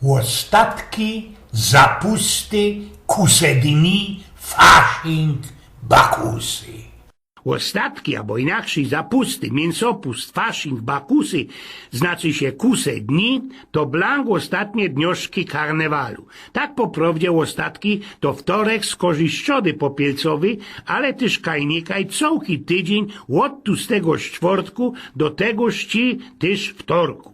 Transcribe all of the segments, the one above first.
Ostatki, zapusty, kuse dni, fasching, bakusy. Ostatki, albo inaczej zapusty, mięsopust, fasching, bakusy, znaczy się kuse dni, to blank ostatnie dniożki karnewalu. Tak poprawdzie ostatki to wtorek z korzyściody popielcowy, ale też kajnikaj całki tydzień od tłustego czwartku do tegoż ci też wtorku.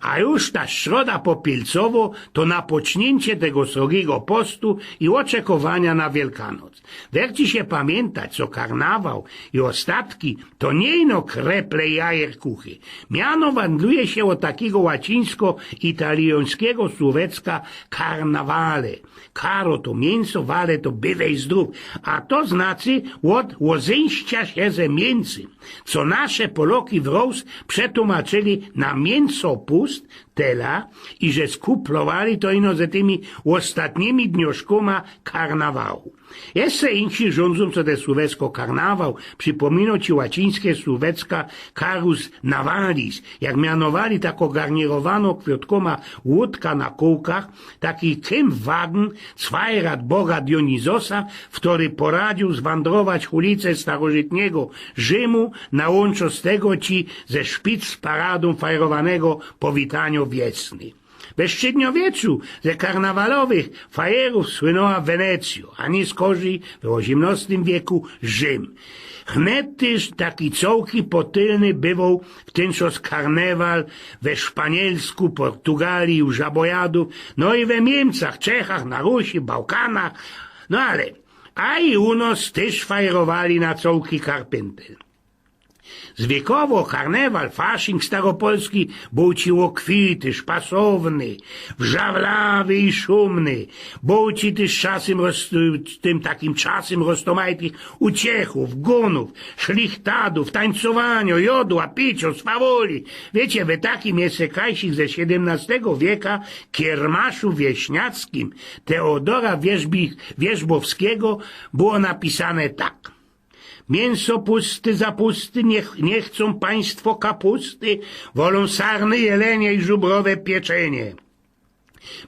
A już ta środa popielcowo to napocznięcie tego srogiego postu i oczekowania na Wielkanoc. Werci się pamiętać, co karnawał i ostatki to nie ino kreple i jajerkuchy. Miano wandluje się od takiego łacińsko-italiańskiego słówecka karnawale. Karo to mięso, wale to bywej zdrów, a to znaczy od łozęścia się ze mięcy, co nasze Poloki w Rose przetłumaczyli na mięsopust, tela, i że skuplowali to ino ze tymi ostatnimi dniożkoma karnawału. Jeszcze inni rządzą, co te słówecko karnawał, przypomino ci łacińskie słówecka carus navalis, jak mianowali tako garnirowano kwiatkoma łódka na kółkach, taki wagen Zweirat Boga Dionizosa, w który poradził zwandrować ulicę starożytnego Rzymu na łączo z tego ci ze szpic z paradą fajerowanego powitania wiosny. We średniowieczu ze karnawalowych fajerów słynęła Wenecja, a nie skorzy w XVIII wieku Rzym. Wnet też taki całki potylny bywał w ten czas karnewal we Szpanielsku, Portugalii, u Żabojadów, no i we Niemcach, Czechach, na Rusi, Bałkanach, no ale, a i u nas też fajerowali na całki karpętel. Zwiekowo karnewal, fasching staropolski był ci łokwity, szpasowny, wrzawlawy i szumny. Był ci też tym takim czasem roztomajtych uciechów, gonów, szlichtadów, tańcowania, jodła, picia, swawoli. Wiecie, we takim jesekajsich ze XVII wieka kiermaszu wieśniackim Teodora Wierzbowskiego było napisane tak. Mięsopusty, zapusty, nie chcą państwo kapusty, wolą sarny, jelenie i żubrowe pieczenie.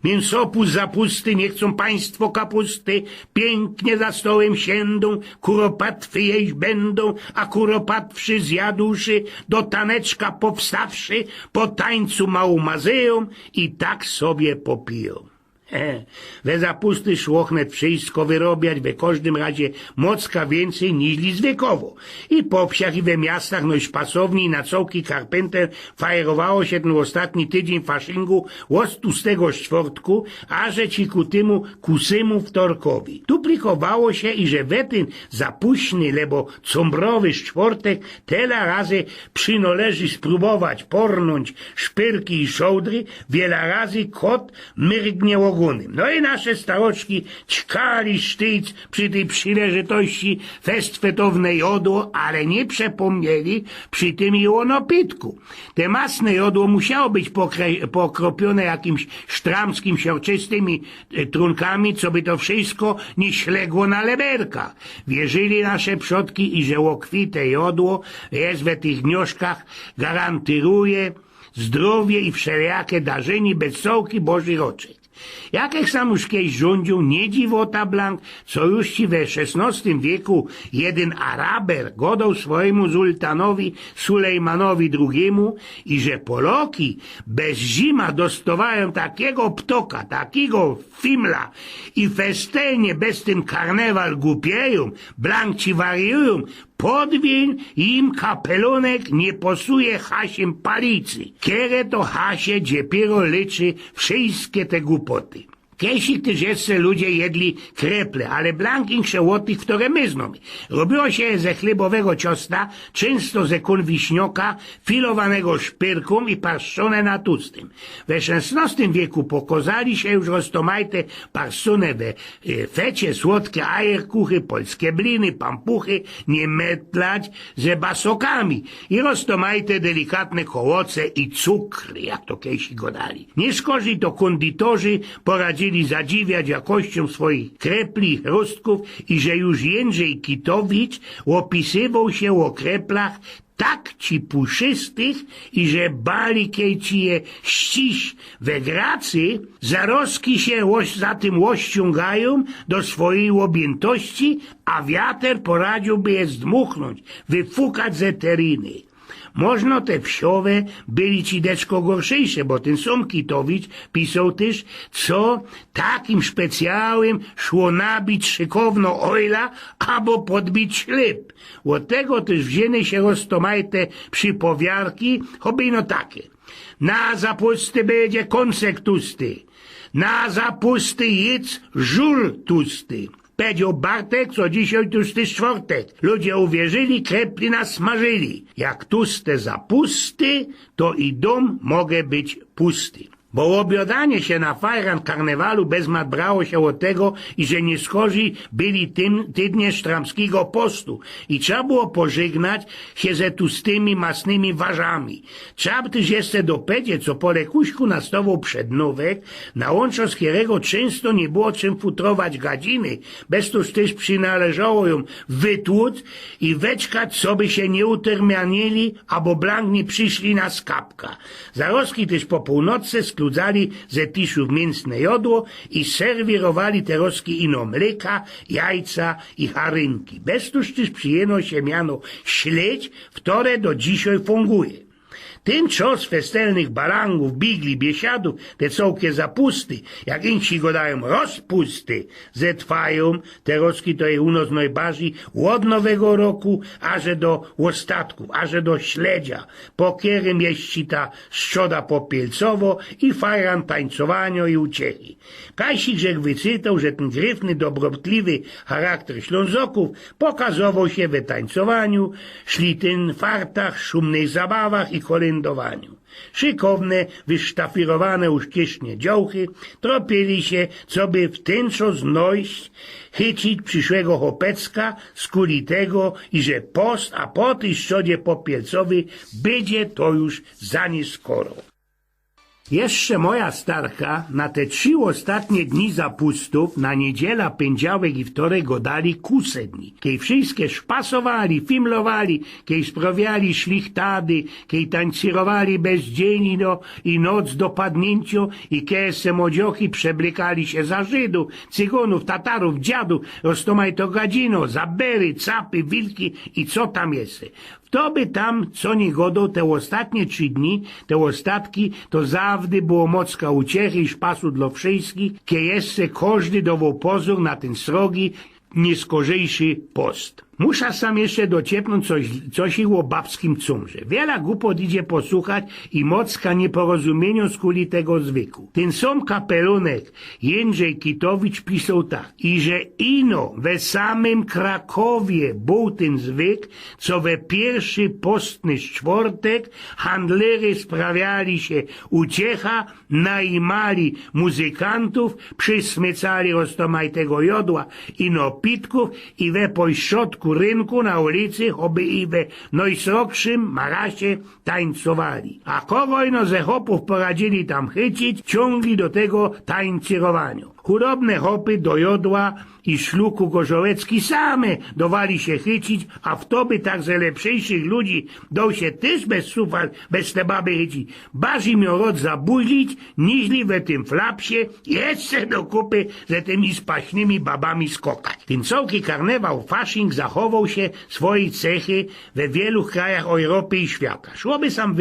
Mięsopust, zapusty, nie chcą państwo kapusty, pięknie za stołem siędą, kuropatwy jeść będą, a kuropatwszy zjadłszy, do taneczka powstawszy, po tańcu mazeją i tak sobie popiją. We zapusty szłochnet wszystko wyrobiać, we każdym razie mocka więcej niż zwiekowo. I po wsiach i we miastach, no i szpasowni i na całki karpenter fajerowało się ten ostatni tydzień faszingu od tłustego czwartku, aże ci ku tymu kusymu wtorkowi. Duplikowało się i że we ten zapuśny, lebo combrowy czwartek tyle razy przynoleży spróbować pornąć szpyrki i szołdry, wiele razy kot mrygnie ogonem. No i nasze staroczki ćkali sztyc przy tej przyleżytości festwetownej jodło, ale nie przepomnieli przy tym i o napitku. Te masne jodło musiało być pokropione jakimś sztramskim, siorczystymi trunkami, co by to wszystko nie śległo na leberkach. Wierzyli nasze przodki i że łokwite jodło jest we tych gniożkach gwarantuje zdrowie i wszelijakie darzenie bez sołki Bożych oczek. Jakich sam już kiedyś rządził nie dziwota blank, co już ci we XVI wieku jeden Araber godał swojemu sultanowi Sulejmanowi II i że Poloki bez zima dostawają takiego ptoka, takiego fimla i festejnie bez tym karnewal głupieją, blank ci wariują, podwień im kapelunek nie posuje hasiem palicy. Kiedy to hasie dopiero liczy wszystkie te głupoty. Kiesik też jeszcze ludzie jedli kreple, ale blanking się od tych, które my znamy. Robiło się ze chlebowego ciosta, często ze konwiśnioka, filowanego szpyrką i parszone na tłustym. We XVI wieku pokazali się już roztomajte parszone we fecie, słodkie ajerkuchy, polskie bliny, pampuchy, nie metlać ze basokami i roztomajte delikatne kołoce i cukry, jak to kiesi go dali. Nie szkodzi to konditorzy poradzili zadziwiać jakością swoich krepli i chrustków i że już Jędrzej Kitowicz opisywał się o kreplach tak ci puszystych i że bali ci je ściś we gracy, zaroski się za tym ściągają do swojej objętości, a wiatr poradziłby je zdmuchnąć, wyfukać ze teriny. Można te wsiowe byli ci deczko gorszejsze, bo ten sam Kitowicz pisał też, co takim specjałem szło nabić szykowno ojla albo podbić ślep. Od tego też wzięły się roztomajte przypowiarki, chobyno takie. Na zapusty będzie kąsek tusty, na zapusty jedz żul tusty. Powiedział Bartek, co dzisiaj tłusty czwartek. Ludzie uwierzyli, krepli nas smażyli. Jak tłuste zapusty, to i dom mogę być pusty. Bo obiadanie się na fajran karnewalu bezmat brało się od tego, i że nie skorzy byli tym tydnie sztramskiego postu i trzeba było pożegnać się ze tłustymi, masnymi warzami. Trzeba też jeszcze dopedzie, co po lekuśku nastował przednówek, na łączo z którego często nie było czym futrować gadziny, bez toż też przynależało ją wytłuc i weczkać, co by się nie utermianili, albo blank nie przyszli na skapka. Zaroski też po północy skludzali ze tiszów mięsne jodło i serwirowali te roski ino mleka, jajca i harynki. Bez tuż też przyjęło się miano śledź, które do dzisiaj funguje. Tym czas festelnych balangów, bigli, biesiadów, te całkie zapusty, jak inci go dają rozpusty, zetrwają, te roski to je u nas najbardziej od nowego roku, aże do ostatków, aże do śledzia, po kierym jeździ ta szczoda popielcowo i fajran tańcowania i uciechy. Kajsik rzek wycytał, że ten gryfny, dobrotliwy charakter Ślązoków pokazował się we tańcowaniu, szlityn fartach, szumnych zabawach i kolendowaniu. Szykowne, wysztafirowane uściecznie działchy tropili się, co by w ten czas znojść, chycić przyszłego chłopecka skulitego i że post, a po tej szczodzie popielcowy będzie to już za nieskoro. Jeszcze moja starka na te 3 ostatnie dni zapustów, na niedziela, poniedziałek i wtorek go dali kuse dni. Kiej wszystkie szpasowali, fimlowali, kiej sprawiali szlichtady, kiej tańcirowali bez dzień i noc do padnięcia i kiej se młodziochy przeblikali się za Żydów, Cygonów, Tatarów, dziadów, roztomaj to gadzino, zabery, capy, wilki i co tam jest. To by tam co niegodą te ostatnie 3 dni, te ostatki, to zawdy było mocka uciechy i szpasu dla wszystkich, kie jeszcze każdy dawał pozór na ten srogi, nieskorzejszy post. Muszę sam jeszcze dociepnąć coś o babskim cumrze. Wiele głupot idzie posłuchać i mocka nieporozumieniu skuli tego zwyku. Ten sam kapelunek Jędrzej Kitowicz pisał tak, i że ino we samym Krakowie był ten zwyk, co we pierwszy postny czwartek handlery sprawiali się uciecha, najmali muzykantów, przysmycali roztomajtego jodła i napitków i we pośrodku rynku na ulicy, choby i we najsrokszym marasie tańcowali. A kogo ino ze chopów poradzili tam chycić, ciągli do tego tańcyrowania. Chudobne chopy do jodła i szluku gorzołecki same dowali się chycić, a w to by tak ze lepszejszych ludzi dał się też bez sufal, bez te baby chycić. Bazi miał rod zabuźlić, niźli we tym flapsie jeszcze do kupy ze tymi spaśnymi babami skokać. Ten całki karnewał fasching zachował się swojej cechy we wielu krajach Europy i świata. Szłoby sam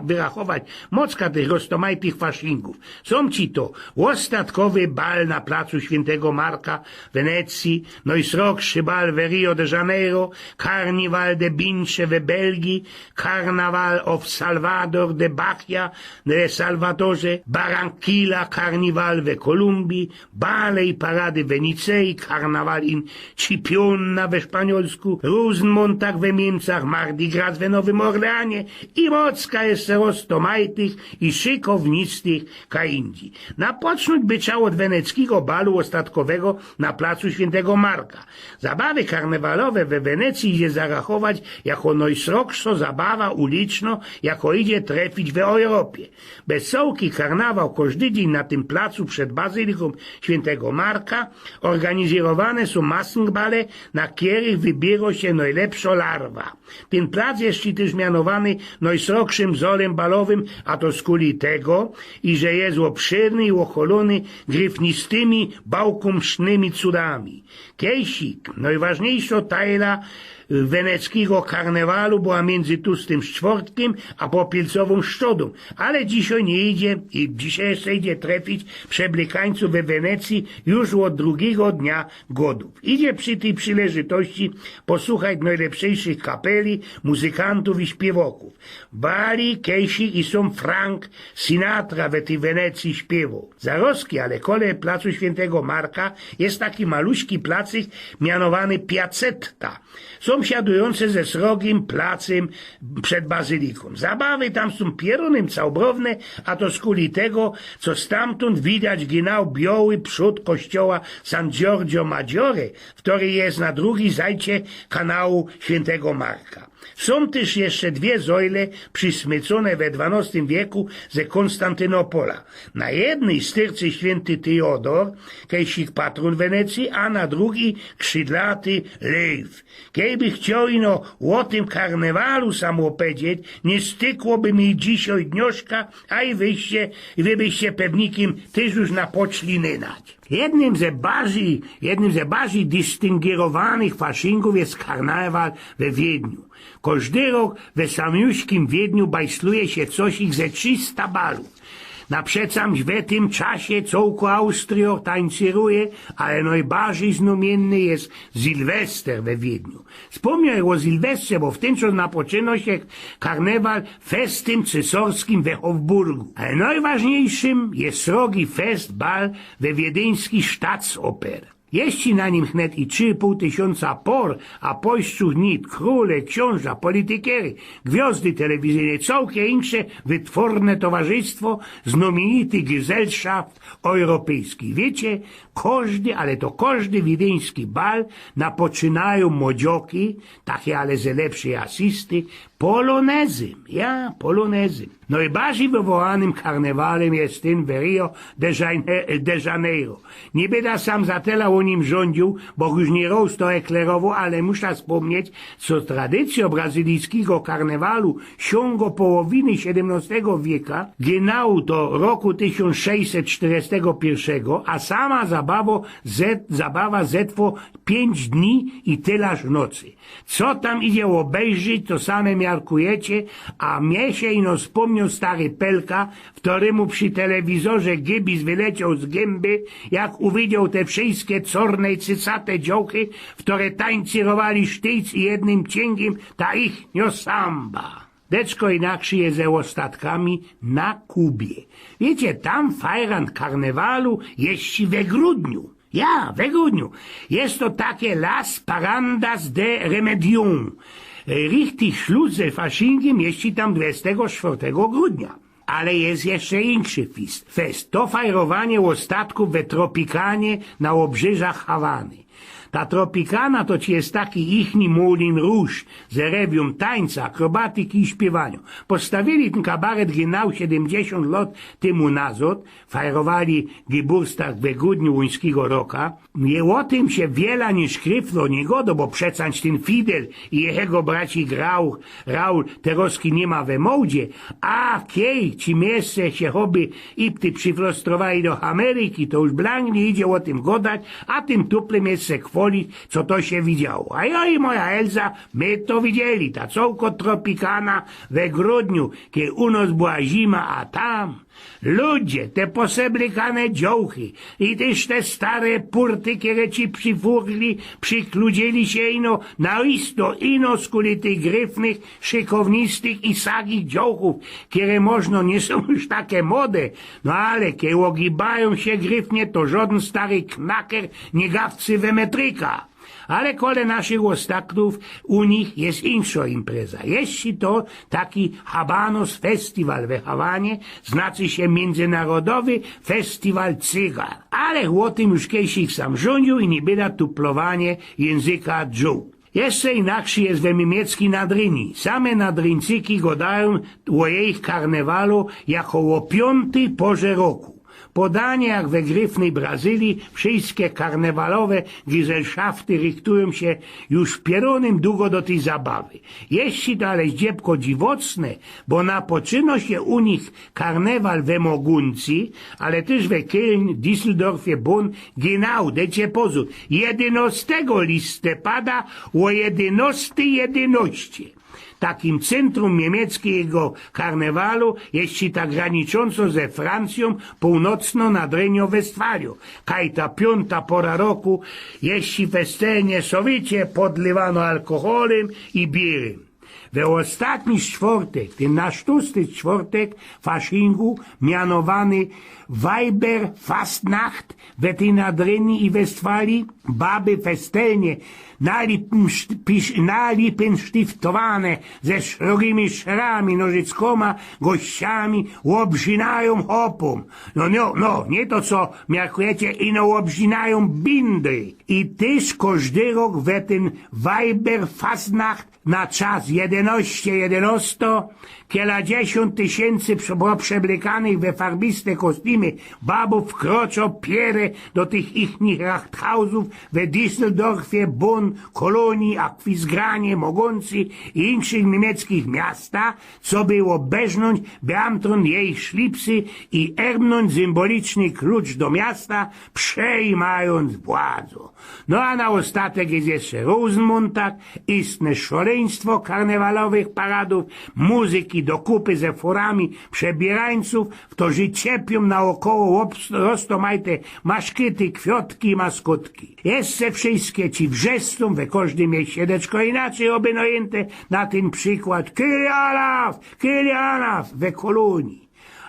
wyrachować mocka tych roztomajtych faschingów. Są ci to ostatkowy bal na placu Świętego Marka w Wenecji, najsrogszy bal w Rio de Janeiro, Carnival de Binche w Belgii, Carnaval of Salvador de Bahia w Salvadorze, Barranquilla Carnival w Kolumbii, bale i parady w Nicei, Carnaval in Cipionna we Szpaniolsku, Rosenmontag w Niemcach, Mardi Gras w Nowym Orleanie i mocka jeszcze roztomajtych i szykownistych kaindzi. Na począć by trzeba od Wenecji weneckiego balu ostatkowego na placu Świętego Marka. Zabawy karnawalowe we Wenecji idzie zarachować jako najsrogsza zabawa uliczna, jako idzie trafić w Europie. Wesołki karnawał każdy dzień na tym placu przed bazyliką Świętego Marka organizowane są maskenbale, na których wybiera się najlepsza larwa. Ten plac jest też mianowany najsrogszym zolem balowym, a to z kuli tego, i że jest obszerny i ocholony gryfnistymi, bałkomsznymi cudami. Kiejsik, najważniejsza tajla weneckiego karnewalu była między tłustym czwartkiem a popielcową szczodą, ale dzisiaj nie idzie i dzisiaj jeszcze idzie trafić przeblikańców we Wenecji już od drugiego dnia godów. Idzie przy tej przyleżytości posłuchać najlepszych kapeli, muzykantów i śpiewoków. Bali, Kiejsik i są Frank Sinatra we tej Wenecji śpiewał. Zaroski, ale kole placu Świętego Marka jest taki maluśki placyk mianowany Piazzetta. Sąsiadujące ze srogim placem przed bazyliką. Zabawy tam są pierunem całbrowne, a to z kuli tego, co stamtąd widać ginał biały przód kościoła San Giorgio Maggiore, który jest na drugi zajcie kanału Świętego Marka. Są też jeszcze dwie zojle przysmycone we XII wieku ze Konstantynopola. Na jednej styrcy święty Teodor, kiejsik patron Wenecji, a na drugiej skrzydlaty Lew. Kiejby chciał ino o tym karnewalu samo powiedzieć, nie stykłoby mi dzisiaj dnioszka, a i wy byście pewnikiem też już napoczli nynać. Jednym ze bardziej dystyngowanych faszingów jest karnawal we Wiedniu. Każdy rok we samiuśkim Wiedniu bajsluje się coś ich ze 300 balów. Naprzecam w tym czasie całko Austrio tańcyruje, ale najbardziej znamienny jest Sylwester we Wiedniu. Wspomniał o Sylwestrze, bo w ten czas napoczyna się karnewal festem cesarskim we Hofburgu. Ale najważniejszym jest srogi fest bal we wiedeński Staatsoper. Jeździ na nim chnet i 3,5 tysiąca por, a pośću dni króle, książa, politykiery, gwiazdy telewizyjne, całkiem insze wytworne towarzystwo, znamienity Gesellschaft europejski. Wiecie, każdy wiedeński bal napoczynają młodzioki, takie ale ze lepszej asysty, polonezem. Najbardziej wywołanym karnewalem jest ten w Rio de Janeiro. Nie będę sam zatela o nim rządził, bo już nie roz to eklerował, ale muszę wspomnieć, co tradycja brazylijskiego karnewalu sięga połowiny XVII wieku, genau do roku 1641, a sama zabawa zetwo 5 dni i tylaż nocy. Co tam idzie obejrzeć, to same miarkujecie, a mnie się ino wspomniał stary Pelka, w któremu przy telewizorze gibis wyleciał z gęby, jak uwidział te wszystkie corne cycate dziołchy, w które tańcyrowali sztyc i jednym cięgiem ta ich samba. Deczko inaczej jest ze ostatkami na Kubie. Wiecie, tam fajrant karnewalu jest we grudniu. Ja, we grudniu. Jest to takie Las Parandas de Remedium. Richtig Schluss ze Faschingiem jest tam 24 grudnia. Ale jest jeszcze inszy fest. To fajrowanie ostatków we Tropikanie na obrzeżach Hawany. Ta Tropikana to ci jest taki ichni Moulin Rouge z rewium tańca, akrobatyki i śpiewaniu. Postawili ten kabaret genau 70 lat temu nazad, fajrowali Geburtstag we grudniu łuńskiego roka. Nie o tym się wiele niż kryflo nie godo, bo przecież ten Fidel i jego braci Raul Teroski nie ma we mołdzie, a kiej ci miejsce się hobby i ty przyfrostrowali do Ameryki, to już blank nie idzie o tym godać, a tym tuplem jest se co to się widziało. A ja i moja Elza, my to widzieli, ta całko Tropikana we grudniu, kiedy u nas była zima, a tam ludzie, te poseblikane dziołchy i też te stare purty, które ci przyfurli, przykludzieli się ino z kuli tych gryfnych, szykownistych i sagich dziołchów, które można nie są już takie mode, no ale kiedy ogibają się gryfnie, to żaden stary knaker nie gawcy we metryka. Ale kole naszych ostatków u nich jest insza impreza. Jeśli to taki Habanos Festiwal we Hawanie, znaczy się Międzynarodowy Festiwal Cygar. Ale o tym już kiedyś sam rządził i nie byda tuplowanie języka dżu. Jeszcze inaczej jest we niemiecki nadryni. Same nadryńcyki gadają o jej karnewalu jako o 5. porze roku. Podanie jak we gryfnej Brazylii, wszystkie karnewalowe gesellschafty rychtują się już pieronym długo do tej zabawy. Jeśli to ale zdziebko dziwocne, bo napoczyno się u nich karnewal we Moguncji, ale też we Köln, Düsseldorfie, Bonn, genau, decie pozór, 11 listopada o 11:11. Takim centrum niemieckiego karnewalu jest ci ta granicząco ze Francją północno-nadrenio Westfalią. Kaj ta 5. pora roku, jeśli weselnie sowicie podlewano alkoholem i bierem. We ostatni czwartek, ten nasz tłusty czwartek Faschingu, mianowany Weiberfastnacht we tej Nadrenii i Westfalii, baby festelnie nalipenstiftowane ze szerokimi szrami, nożyckoma, gościami, obrzinają hopom. No, nie to co miarkujecie, ino obrzinają bindy. I też każdy rok we ten Weiberfastnacht na czas 11:11, kilkadziesiąt tysięcy przeblekanych we farbiste kostiumy babów wkroczą pierę do tych ichnych Rachthausów we Düsseldorfie, Bonn, Kolonii, Akwizgranie, Mogoncji i innych niemieckich miastach, co było beżnąć beamtron jej szlipsy i erbnąć symboliczny klucz do miasta, przejmając władzę. No a na ostatek jest jeszcze Rosenmontag, istne szaleństwo karnewalowych paradów, muzyki do kupy ze forami przebierańców, którzy ciepią naokoło roztomajte maszkyty, kwiotki i maskotki. Jeszcze wszystkie ci wrzeszczą, we każdym jest siedeczko inaczej obynojęte, na ten przykład Kyrialaw we Kolonii.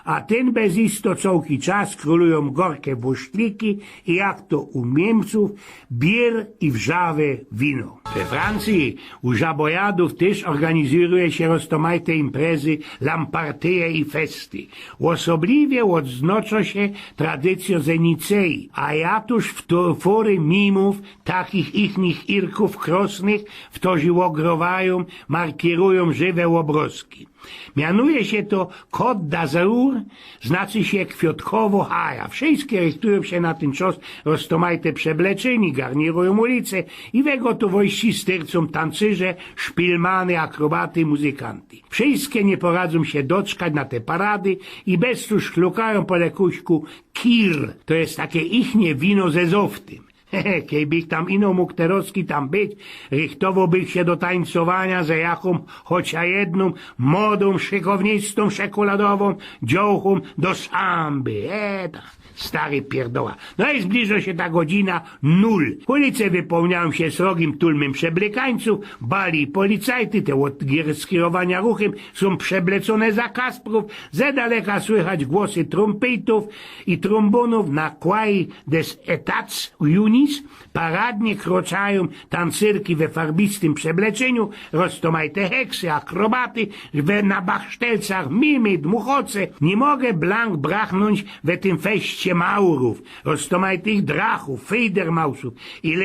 A ten bez isto całki czas królują gorkie busztliki i jak to u Niemców bier i wrzawe wino. We Francji u żabojadów też organizuje się roztomajte imprezy, lampartyje i festy. Osobliwie odznacza się tradycją ze Nicei, a ja tuż w fory mimów takich ichnych irków krosnych, w którzy ogrowają, markirują żywe obrazki. Mianuje się to Côte d'Azur, znaczy się kwiotkowo haja. Wszystkie rychtują się na ten czas roztomajte przebleczeni, garnirują ulice i we gotowości styrcą tancerze, szpilmany, akrobaty, muzykanty. Wszystkie nie poradzą się doczkać na te parady i bez tu szklukają po lekuśku kir, to jest takie ichnie wino ze zoftym. Kiejbych tam ino mógł terowski tam być, rychtowałbych się do tańcowania za jaką chociaż jedną młodą, szykownistą, czekoladową dziołchą do samby. Stary pierdoła. No i zbliża się ta godzina 0. Ulice wypełniają się srogim tulmem przeblekańców, bali policajty, te od skierowania ruchem są przeblecone za kasprów, ze daleka słychać głosy trumpetów i trombonów na kłaj des etats unis, paradnie kroczają tancyrki we farbistym przebleczeniu, roztomajte heksy, akrobaty, na bachsztelcach, mimy, dmuchoce. Nie mogę blank brachnąć we tym feście maurów, roztomajtych drachów, fejdermausów i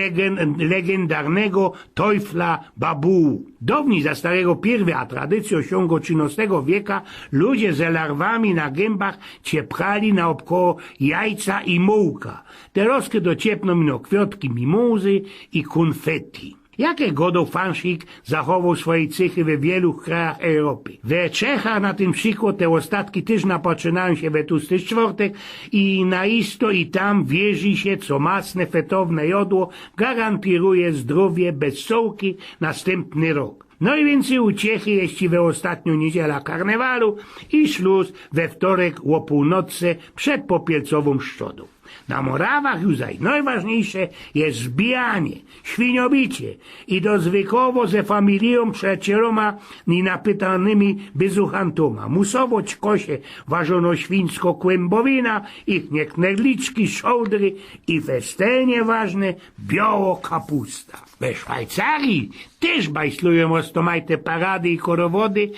legendarnego Teufla Babu. Dawniej za starego pierwy, a tradycją osiągu XIII wieka, ludzie ze larwami na gębach cieprali naokoło jajca i mułka. Teraz dociepną mino kwiotki mimozy i konfetti. Jakie godą fanszik zachował swoje cechy we wielu krajach Europy. We Czechach na tym przykład te ostatki też napoczynają się we tłusty czwartek i naisto i tam wierzy się, co masne fetowne jodło garantuje zdrowie bez sołki następny rok. No i więcej uciechy jeśli we ostatnią niedziela karnewalu i śluz we wtorek o północy przed popielcową szczodą. Na Morawach juzaj najważniejsze jest zbijanie, świniobicie i do zwykłowo ze familią przyjacieloma i napytanymi bezuchantoma. Musowo ćkosie ważono świńsko kłębowina, ich nie knedliczki, szołdry i festenie ważne biało kapusta. We Szwajcarii też bajslują roztomajte parady i korowody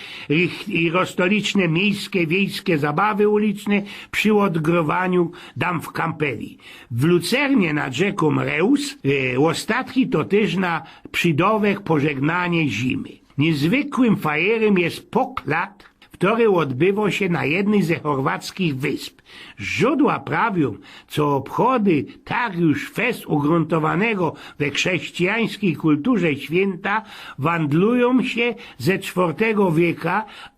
i rozstoliczne miejskie, wiejskie zabawy uliczne przy odgrowaniu dam w kampeli. W Lucernie nad rzeką Reus ostatki to też na przydowek pożegnanie zimy. Niezwykłym fajerem jest poklad, który odbywa się na jednej ze chorwackich wysp. Źródła prawią, co obchody tak już fest ugruntowanego we chrześcijańskiej kulturze święta wandlują się ze IV wieku,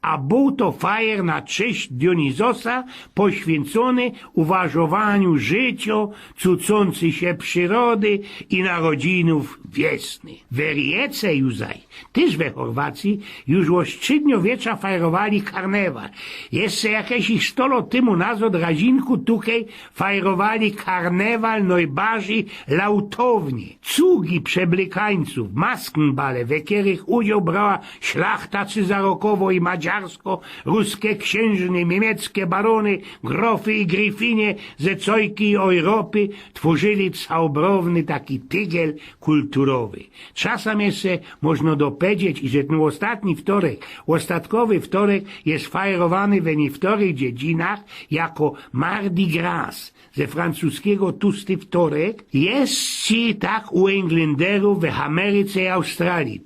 a był to fajer na cześć Dionizosa poświęcony uważowaniu życia, cucący się przyrody i narodzinów wiesny. W Rijece juzaj, też we Chorwacji, już o średniowiecza fajerowali karnewal. Jeszcze jakieś ich 100 lat temu nazad Razinku tukej fajerowali karnewal najbardziej lautownie. Cugi przeblykańców, maskenbale, w których udział brała szlachta cyzarokowo i madziarsko, ruskie księżny, niemieckie barony, grofy i gryfinie ze cojki Europy tworzyli całobrowny taki tygiel kulturowy. Czasem jeszcze można dopowiedzieć, że ten ostatni wtorek, ostatkowy wtorek jest fajerowany we niektórych dziedzinach jako Mardi Gras, ze francuskiego tłusty wtorek, jest ci tak u Englanderów w Ameryce i Australii.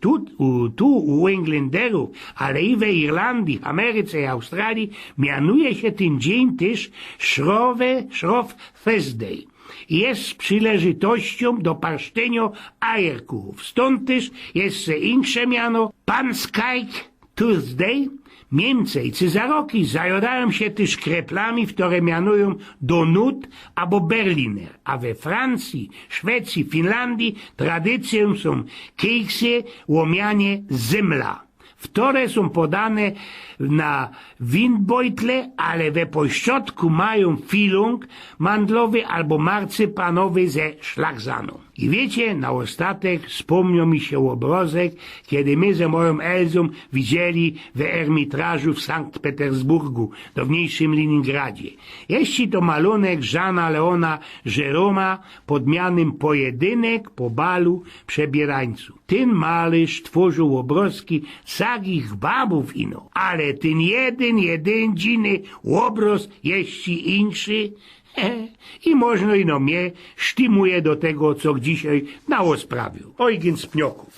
Tu u Englanderów, ale i w Irlandii, Ameryce i Australii mianuje się ten dzień też Shrove Thursday. Jest przylejitością do parszczenia ajerków. Stąd też jest insze miano Pancake Tuesday. Niemcy i Cezaroki zajadają się też kreplami, które mianują Donut albo Berliner, a we Francji, Szwecji, Finlandii tradycją są keksy łomianie Zymla. Które są podane na windbojtle, ale we pośrodku mają filung mandlowy albo marcypanowy ze szlachzaną. I wiecie, na ostatek wspomniał mi się obrazek, kiedy my ze moją Elzą widzieli w Ermitrażu w Sankt Petersburgu, dawniejszym Leningradzie. Jeśli to malunek Żana Leona Jeroma pod mianem Pojedynek po balu przebierańców. Ten malarz tworzył obrazki sagich babów ino, ale ten jeden dziny obraz jeśli inszy, i można ino mnie sztymuje do tego, co dzisiaj nało sprawił. Eugen z Pnioków.